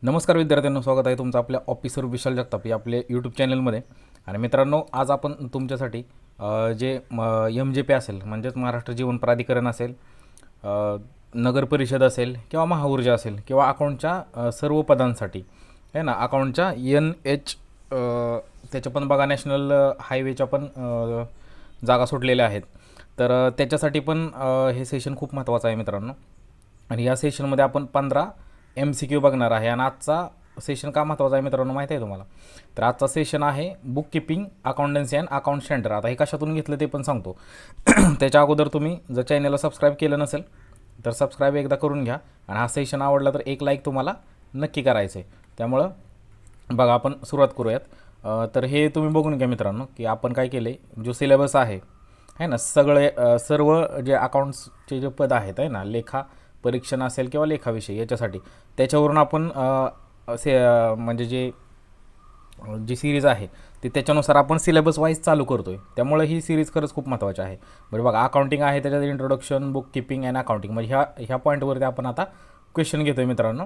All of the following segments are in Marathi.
नमस्कार विद्यार्थ्यांनो, स्वागत आहे तुमचं आपल्या ऑफिसर विशाल जगताप या आपल्या यूट्यूब चॅनलमध्ये. आणि मित्रांनो, आज आपण तुमच्यासाठी जे MJP असेल म्हणजेच महाराष्ट्र जीवन प्राधिकरण असेल, नगर परिषद असेल किंवा महाऊर्जा असेल किंवा अकाउंटच्या सर्व पदांसाठी आहे ना, अकाउंटच्या NH त्याच्या पण बघा नॅशनल हायवेच्या पण जागा सुटलेल्या आहेत. तर त्याच्यासाठी पण हे सेशन खूप महत्त्वाचं आहे मित्रांनो. आणि या सेशनमध्ये आपण 15 MCQ बघणार आहे. आणि आजचा सेशन का महत्त्वाचा आहे मित्रांनो माहिती आहे तुम्हाला? तर आजचा सेशन आहे book keeping, accountancy and account standard. आता हे कशातून घेतलं ते पण सांगतो. त्याच्या अगोदर तुम्ही जर चॅनलला सबस्क्राईब केलं नसेल तर सबस्क्राईब एकदा करून घ्या. आणि हा सेशन आवडला तर एक लाईक तुम्हाला नक्की करायचं आहे. त्यामुळं बघा आपण सुरुवात करूयात. तर हे तुम्ही बघून घ्या मित्रांनो की आपण काय केले, जो सिलेबस आहे ना, सगळे सर्व जे अकाउंट्सचे जे पद आहेत आहे ना, लेखा परीक्षण असेल किंवा लेखाविषयी याच्यासाठी, त्याच्यावरून आपण म्हणजे जी सिरीज आहे ती त्याच्यानुसार आपण सिलेबस वाईज चालू करतो आहे. त्यामुळे ही सिरीज खरंच खूप महत्त्वाची आहे. बरं बघा, अकाउंटिंग आहे, त्याच्यात introduction, book keeping and accounting, म्हणजे ह्या पॉईंटवरती आपण आता क्वेश्चन घेतो आहे मित्रांनो.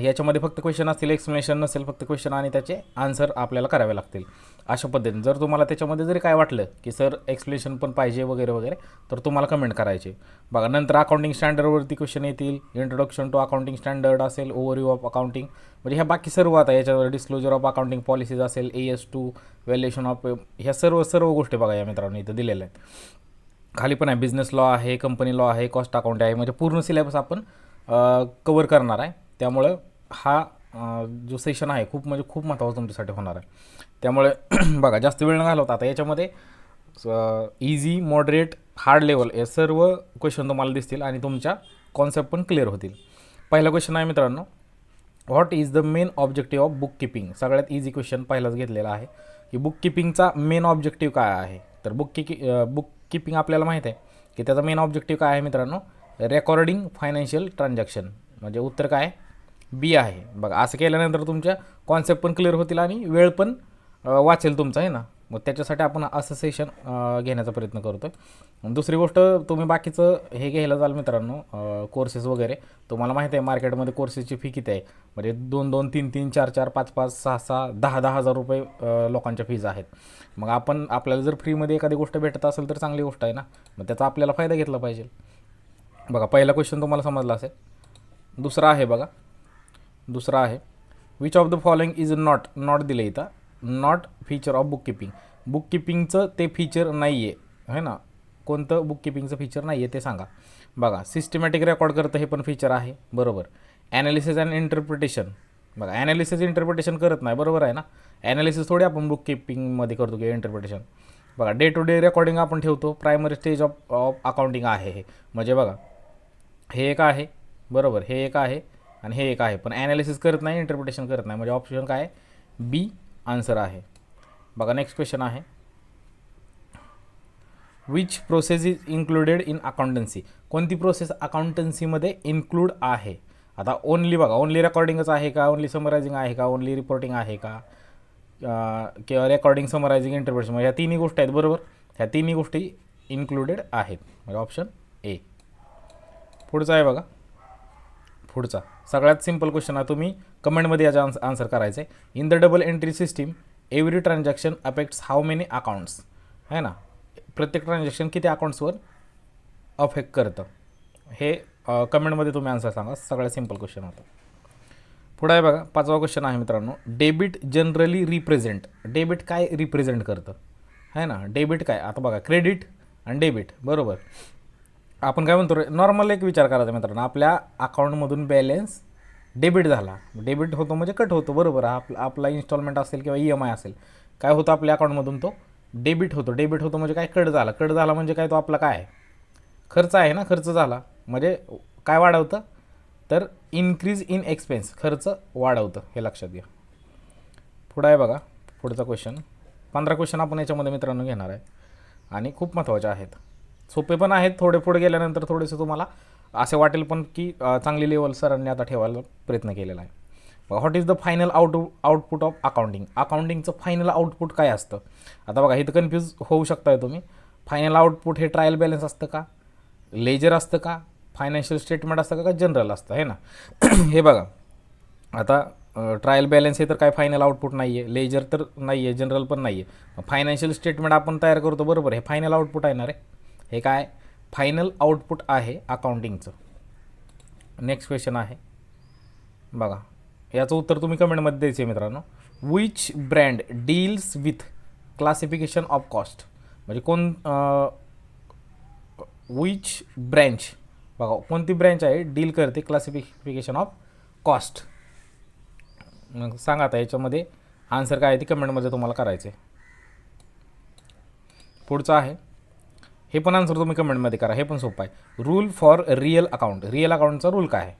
याच्यामध्ये फक्त क्वेश्चन असतील, एक्सप्लेनेशन नसेल, फक्त क्वेश्चन आणि त्याचे आन्सर आपल्याला करावे लागतील. अशा पद्धतीने जर तुम्हाला त्याच्यामध्ये जरी काय वाटलं की सर एक्सप्लेनेशन पण पाहिजे वगैरे वगैरे, तर तुम्हाला कमेंट करायचे. बघा, नंतर अकाउंटिंग स्टँडर्डवरती क्वेश्चन येतील. इंट्रोडक्शन टू अकाउंटिंग स्टँडर्ड असेल, ओव्हरव्ह्यू ऑफ अकाउंटिंग, म्हणजे ह्या बाकी सर्व आता याच्यावर डिस्क्लोजर ऑफ अकाउंटिंग पॉलिसीज असेल, AS2 व्हॅल्युएशन ऑफ, ह्या सर्व गोष्टी बघा या मित्रांनो इथं दिलेल्या आहेत. खाली पण आहे बिझनेस लॉ आहे, कंपनी लॉ आहे, कॉस्ट अकाउंट आहे, म्हणजे पूर्ण सिलेबस आपण कवर करणार आहे. त्यामुळं हा जो सेशन आहे खूप महत्त्वाचा तुमच्यासाठी होणार आहे. त्यामुळे बघा, जास्त वेळ न घालवता आता याच्यामध्ये इझी, मॉडरेट, हार्ड लेवल हे सर्व क्वेश्चन तुम्हाला दिसतील आणि तुमच्या कॉन्सेप्ट पण क्लिअर होतील. पहिला क्वेश्चन आहे मित्रांनो, what is the main objective of book keeping. सगळ्यात इझी क्वेश्चन पहिलाच घेतलेला आहे की बुक कीपिंगचा मेन ऑब्जेक्टिव्ह काय आहे. तर बुक कीपिंग आपल्याला माहीत आहे की त्याचा मेन ऑब्जेक्टिव्ह काय आहे मित्रांनो, रेकॉर्डिंग फायनान्शियल ट्रान्झॅक्शन, म्हणजे उत्तर काय बी आहे. बघा, असं केल्यानंतर तुमच्या कॉन्सेप्ट पण क्लिअर होतील आणि वेळ पण वाचेल तुमचा आहे ना. मग त्याच्यासाठी आपण असं सेशन घेण्याचा प्रयत्न करतो आहे. दुसरी गोष्ट, तुम्ही बाकीचं हे घ्यायला जाल मित्रांनो, कोर्सेस वगैरे, तुम्हाला माहिती आहे मार्केटमध्ये कोर्सेसची फी किती आहे. म्हणजे 2-2, 3-3, 4-4, 5-5, 6-6, 10-10 हजार रुपये लोकांच्या फीज आहेत. मग आपल्याला जर फ्रीमध्ये एखादी गोष्ट भेटत असेल तर चांगली गोष्ट आहे ना, मग त्याचा आपल्याला फायदा घेतला पाहिजे. बघा, पहिला क्वेश्चन तुम्हाला समजला असेल. दुसरा आहे which of the following is not दिलं इथं, not feature of book keeping. Book कीपिंगचं ते फीचर नाही आहे ना, कोणतं बुक कीपिंगचं फीचर नाही आहे ते सांगा. बघा, सिस्टमॅटिक रेकॉर्ड करतं हे पण फीचर आहे, बरोबर. ॲनालिसिस अँड इंटरप्रिटेशन, बघा ॲनालिसिस इंटरप्रिटेशन करत नाही, बरोबर आहे ना. ॲनालिसिस थोडी आपण बुक कीपिंगमध्ये करतो किंवा इंटरप्रिटेशन. बघा, डे टू डे रेकॉर्डिंग आपण ठेवतो. प्रायमरी स्टेज ऑफ अकाउंटिंग आहे हे, म्हणजे बघा हे एक आहे, बरोबर, हे एक आहे आणि हे एक आहे, पण ॲनालिसिस करत नाही, इंटरप्रिटेशन करत नाही, म्हणजे ऑप्शन काय बी आन्सर आहे. बघा, नेक्स्ट क्वेश्चन आहे which process is included in accountancy. कोणती प्रोसेस अकाउंटन्सीमध्ये इन्क्लूड आहे. आता ओनली रेकॉर्डिंगच आहे का, ओनली समरायझिंग आहे का, ओनली रिपोर्टिंग आहे का, किंवा रेकॉर्डिंग, समरायझिंग, इंटरप्रिटेशन, म्हणजे ह्या तिन्ही गोष्टी आहेत, बरोबर. ह्या तिन्ही गोष्टी इन्क्लुडेड आहेत, म्हणजे ऑप्शन ए. पुढचा आहे बघा, पुढचा सगळ्यात सिम्पल क्वेश्चन आहे, तुम्ही कमेंटमध्ये याचा आन्सर करायचं आहे. In the double entry system every transaction affects how many accounts, आहे ना, प्रत्येक ट्रान्झॅक्शन किती अकाउंट्सवर अफेक्ट करतं, हे कमेंटमध्ये तुम्ही आन्सर सांगा. सगळ्यात सिम्पल क्वेश्चन होता. पुढे आहे बघा, पाचवा क्वेश्चन आहे मित्रांनो, डेबिट जनरली रिप्रेझेंट. डेबिट काय रिप्रेझेंट करतं, आहे ना. डेबिट काय, आता बघा क्रेडिट आणि डेबिट, बरोबर. आपण काय म्हणतो, नॉर्मल एक विचार करायचा मित्रांनो, आपल्या अकाउंटमधून बॅलन्स डेबिट झाला, डेबिट होतो म्हणजे कट होतो, बरोबर. आपला इन्स्टॉलमेंट असेल किंवा EMI असेल, काय होतं आपल्या अकाउंटमधून तो डेबिट होतो म्हणजे काय, कट झाला म्हणजे काय, तो आपला काय खर्च आहे ना, खर्च झाला म्हणजे काय वाढवतं, तर इन्क्रीज इन एक्सपेन्स, खर्च वाढवतं, हे लक्षात घ्या. पुढं आहे बघा, पुढचा क्वेश्चन 15 क्वेश्चन आपण याच्यामध्ये मित्रांनो घेणार आहे आणि खूप महत्त्वाचे आहेत. सोपे पण आहेत, थोडे पुढे गेल्यानंतर थोडेसे तुम्हाला असे वाटेल पण की चांगली लेवल सरांनी आता ठेवायला प्रयत्न केलेला आहे. What is the final output of accounting. अकाउंटिंगचं फायनल आउटपुट काय असतं. आता बघा, इथं कन्फ्यूज होऊ शकताय तुम्ही. फायनल आउटपुट हे ट्रायल बॅलन्स असतं का, लेजर असतं का, फायनान्शियल स्टेटमेंट असतं का जनरल असतं, आहे ना. हे बघा, आता ट्रायल बॅलन्स हे तर काय फायनल आउटपुट नाही आहे, लेजर तर नाही आहे, जनरल पण नाही आहे. फायनान्शियल स्टेटमेंट आपण तयार करतो बरोबर, हे फायनल आउटपुट आहे ना रे, हे काय फायनल आउटपुट आहे अकाउंटिंगचं. नेक्स्ट क्वेश्चन आहे बघा, याचं उत्तर तुम्ही कमेंटमध्ये द्यायचं आहे मित्रांनो. Which brand deals with classification of cost, म्हणजे विच ब्रँच, बघा कोणती ब्रँच आहे डील करते क्लासिफिकेशन ऑफ कॉस्ट. मग सांगा आता याच्यामध्ये आन्सर काय आहे ते कमेंटमध्ये तुम्हाला करायचं आहे. पुढचं आहे, हे पण आन्सर तुम्ही कमेंटमध्ये करा, हे पण सोपं आहे. Rule for real account, real अकाउंटचा रूल काय आहे,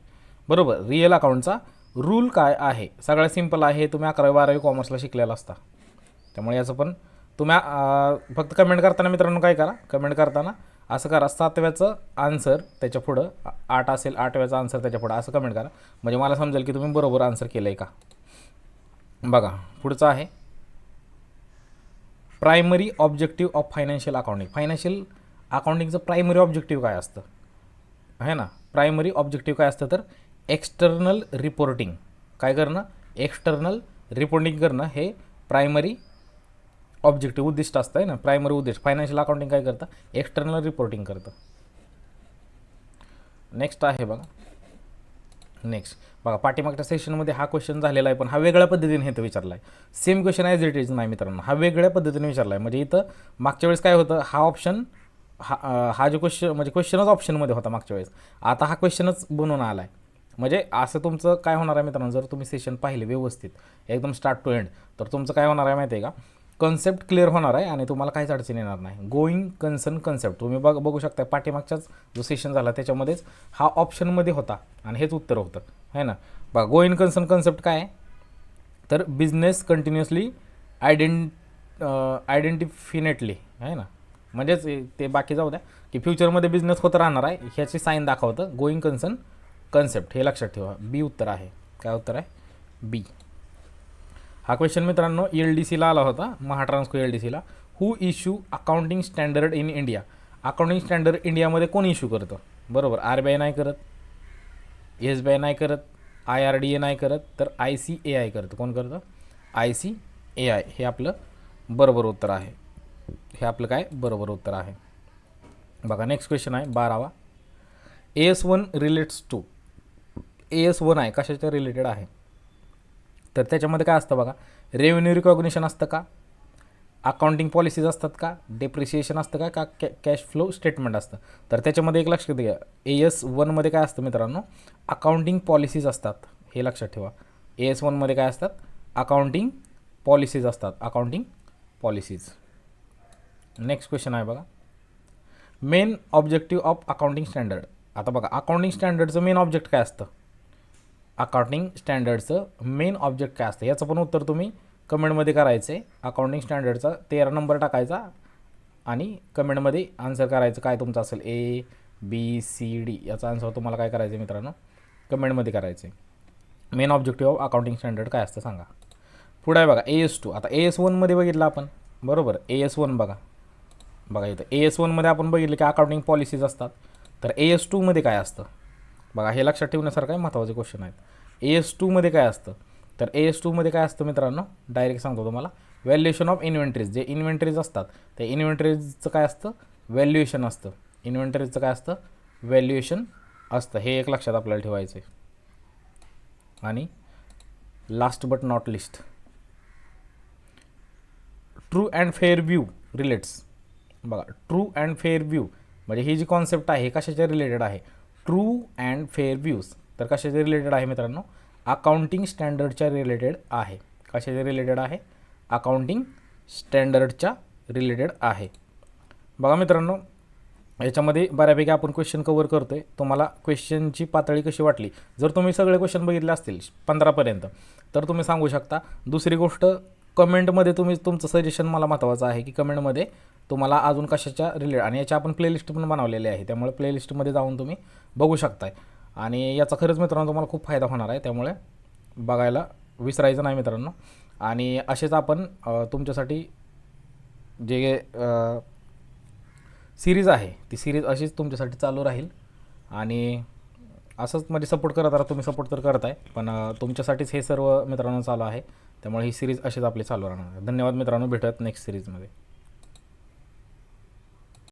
बरोबर. रिअल अकाउंटचा रूल काय आहे, सगळ्यात सिम्पल आहे, हे तुम्ही 11वी-12वी कॉमर्सला शिकलेला असता, त्यामुळे याचं पण तुम्ही फक्त कमेंट करताना मित्रांनो काय करा, कमेंट करताना असं करा 7व्याचं आन्सर त्याच्या पुढं 8 असेल 8व्याचं आन्सर त्याच्या पुढं असं कमेंट करा, म्हणजे मला समजेल की तुम्ही बरोबर आन्सर केलं आहे का. बघा पुढचं आहे, primary objective of financial accounting. Financial अकाउंटिंगचं प्रायमरी ऑब्जेक्टिव्ह काय असतं आहे ना, प्रायमरी ऑब्जेक्टिव्ह काय असतं तर एक्सटर्नल रिपोर्टिंग, काय करणं, एक्सटर्नल रिपोर्टिंग करणं हे प्रायमरी ऑब्जेक्टिव्ह उद्दिष्ट असतं आहे ना, प्रायमरी उद्दिष्ट. फायनान्शियल अकाउंटिंग काय करतं, एक्सटर्नल रिपोर्टिंग करतं. नेक्स्ट आहे बघा, नेक्स्ट बघा पाठीमागच्या सेशनमध्ये हा क्वेश्चन झालेला आहे, पण हा वेगळ्या पद्धतीने हे तर विचारला आहे. Same question as it is नाही मित्रांनो, हा वेगळ्या पद्धतीने विचारला आहे. म्हणजे इथं मागच्या वेळेस काय होतं, हा ऑप्शन हा जो क्वेश्चन म्हणजे क्वेश्चनच ऑप्शनमध्ये होता मागच्या वेळेस, आता हा क्वेश्चनच बनवून आला आहे. म्हणजे असं तुमचं काय होणार आहे मित्रांनो, जर तुम्ही सेशन पाहिले व्यवस्थित एकदम स्टार्ट टू एंड, तर तुमचं काय होणार आहे माहिती आहे का, कन्सेप्ट क्लिअर होणार आहे आणि तुम्हाला काहीच अडचण येणार नाही. गोईंग कन्सर्न कन्सेप्ट तुम्ही बघू शकता, पाठीमागच्याच जो सेशन झाला त्याच्यामध्येच हा ऑप्शनमध्ये होता आणि हेच उत्तर होतं आहे ना. बघा गोईंग कन्सर्न कन्सेप्ट काय आहे तर बिझनेस कंटिन्युअसली आयडेंटिफिनेटली आहे ना, म्हणजेच ते बाकी जाऊ द्या की फ्युचरमध्ये बिझनेस होत राहणार आहे ह्याची साईन दाखवतं गोईंग कन्सर्न कन्सेप्ट, हे लक्षात ठेवा. बी उत्तर आहे, काय उत्तर आहे बी. हा क्वेश्चन मित्रांनो LDCला आला होता, महाट्रान्सको LDCला. Who issue accounting standard in India, accounting standard इंडियामध्ये कोण इश्यू करतं, बरोबर. RBI नाही करत, SBI नाही करत, IRDA नाही करत, तर ICAI करतं. कोण करतं, ICAI. हे आपलं बरोबर उत्तर आहे, हे आपलं काय बरोबर उत्तर आहे. बघा नेक्स्ट क्वेश्चन आहे 12वा. AS1 रिलेट्स टू, AS1 आहे कशाच्या रिलेटेड आहे तर त्याच्यामध्ये काय असतं बघा, रेव्हेन्यू रिकॉग्निशन असतं का, अकाउंटिंग पॉलिसीज असतात का, डेप्रिसिएशन असतं का कॅश फ्लो स्टेटमेंट असतं. तर त्याच्यामध्ये एक लक्षात घ्या, AS1मध्ये काय असतं मित्रांनो, अकाउंटिंग पॉलिसीज असतात, हे लक्षात ठेवा. AS1मध्ये काय असतात, अकाउंटिंग पॉलिसीज असतात, अकाउंटिंग पॉलिसीज. नेक्स्ट क्वेश्चन आहे बघा, main objective of accounting standard. आता बघा अकाउंटिंग स्टँडर्डचं मेन ऑब्जेक्ट काय असतं, अकाउंटिंग स्टँडर्डचं मेन ऑब्जेक्ट काय असतं, याचं पण उत्तर तुम्ही कमेंटमध्ये करायचं आहे. अकाउंटिंग स्टँडर्डचा 13 नंबर टाकायचा आणि कमेंटमध्ये आन्सर करायचं काय तुमचं असेल ABCD, याचा आन्सर तुम्हाला काय करायचं आहे मित्रांनो, कमेंटमध्ये करायचं आहे. Main objective of accounting standard काय असतं सांगा. पुढे आहे बघा AS2. आता AS1मध्ये बघितलं आपण, बरोबर. AS1 बघा इथं AS1मध्ये आपण बघितलं की अकाउंटिंग पॉलिसीज असतात, तर AS2मध्ये काय असतं बघा, हे लक्षात ठेवण्यासारखं आहे, महत्त्वाचे क्वेश्चन आहेत. AS2मध्ये काय असतं तर AS2मध्ये काय असतं मित्रांनो, डायरेक्ट सांगतो तुम्हाला, व्हॅल्युएशन ऑफ इन्व्हेंटरीज. जे इन्व्हेंटरीज असतात त्या इन्व्हेंटरीजचं काय असतं, व्हॅल्युएशन असतं. इन्व्हेंटरीजचं काय असतं, व्हॅल्युएशन असतं, हे एक लक्षात आपल्याला ठेवायचं आहे. आणि last but not list, true and fair view relates. बघा ट्रू अँड फेअर व्ह्यू म्हणजे ही जी कॉन्सेप्ट आहे कशाच्या रिलेटेड आहे, ट्रू अँड फेअर व्ह्यूज. तर कशाच्या रिलेटेड आहे मित्रांनो, अकाउंटिंग स्टँडर्डच्या रिलेटेड आहे. कशाच्या रिलेटेड आहे, अकाउंटिंग स्टँडर्डच्या रिलेटेड आहे. बघा मित्रांनो याच्यामध्ये बऱ्यापैकी आपण क्वेश्चन कवर करतो आहे. तुम्हाला क्वेश्चनची पातळी कशी वाटली, जर तुम्ही सगळे क्वेश्चन बघितले असतील 15पर्यंत तर तुम्ही सांगू शकता. दुसरी गोष्ट, कमेंटमध्ये तुम्ही तुमचं सजेशन मला महत्त्वाचं आहे की कमेंटमध्ये तुम्हाला अजून कशाच्या रिलेटेड, आणि याच्या आपण प्लेलिस्ट पण बनवलेली आहे, त्यामुळे प्लेलिस्टमध्ये जाऊन तुम्ही बघू शकताय. आणि याचा खरंच मित्रांनो तुम्हाला खूप फायदा होणार आहे, त्यामुळे बघायला विसरायचं नाही मित्रांनो. आणि असेच आपण तुमच्यासाठी जे सिरीज आहे ती सिरीज अशीच तुमच्यासाठी चालू राहील. आणि असंच म्हणजे सपोर्ट करत राहा. तुम्ही सपोर्ट तर करताय, पण तुमच्यासाठीच हे सर्व मित्रांनो चालू आहे. त्यामुळे ही सिरीज अशीच आपली चालू राहणार. धन्यवाद मित्रांनो, भेटूयात नेक्स्ट सिरीजमध्ये.